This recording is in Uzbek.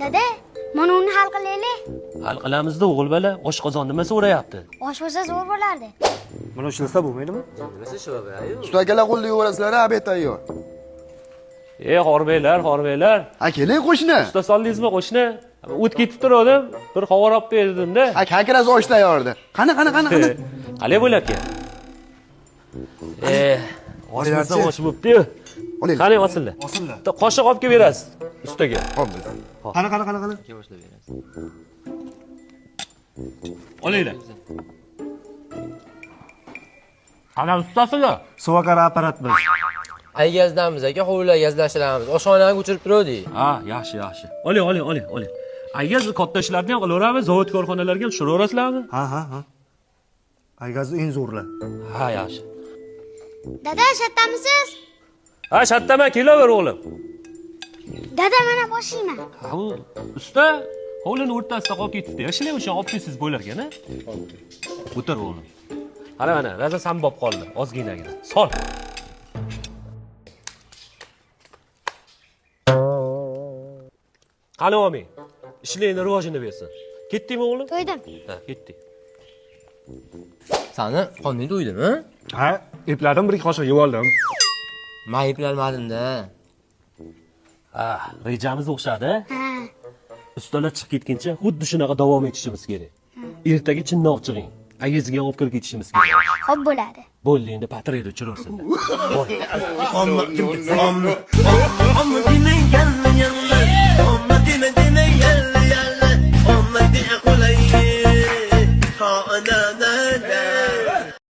Dada, mana uni hal qilaylik. Hal qilamizda o'g'il bola, oshqozon nima so'rayapti? Osh bo'lsa zo'r bo'lardi. Mana ushlasa bo'lmaydimi? Nimasi shu baba-yu? Usta akalar qo'lda yuborasizlar, obed tayyor. Xorbeylar. Ha, keling qo'shni. Usta soldingizmi qo'shni? O't ketib turdim, bir xabar olib berdim-da. Ha, kakras osh tayyordi. Qani. Qalay bo'larkan? Osh bo'lsa osh bo'pti-yu. Olaylik. Qani osillar. Bitta qoshiq olib kelib berasiz ustaga. Hop. Qani. Boshlab berasiz. Olinglar. Ana ustasizlar. Suvakar apparat biz. Aygazdamiz aka, hovlilar gazlashtiramiz. Oshxonaga o'chirib turdik. Ha, yaxshi. Oling. Agar katta ishlarni ham qilaveramiz, zavod korxonalarga ham tushaverasizlarmi? Ha. Aygazni eng zo'rlar. Ha, yaxshi. Dada, shattamisiz? Ha, shattaman, kelaver o'g'lim. Dada, mana boshlayman. Ha, usta hovlini o'rtasida qolib ketibdi. Shuning uchun olib kelsiz bo'larkan-a? O'tir o'g'lim. Mana, raza sambop qoldi, ozginagina. Sol. Qani olmang. Ishlarni rivojini bersin. Ketdingmi o'g'lim? To'ydim. Ha, ketdik. Sani qonli to'ydimi? Ha, eplarim bir qoshiq yeb oldim. Men eplanmadim-da. Ha, rejamiz o'xshadi. Ha. Ustalar chiqib ketguncha xuddi shunaqa davom etishimiz kerak. Ertaga chinnoq chiqing. Ayizga olib kirib ketishimiz kerak. Xo'p bo'ladi. Bo'ldi, endi patrulni o'chirursin. Amma dine gelme yanlar. Amma dine gelme yanlar.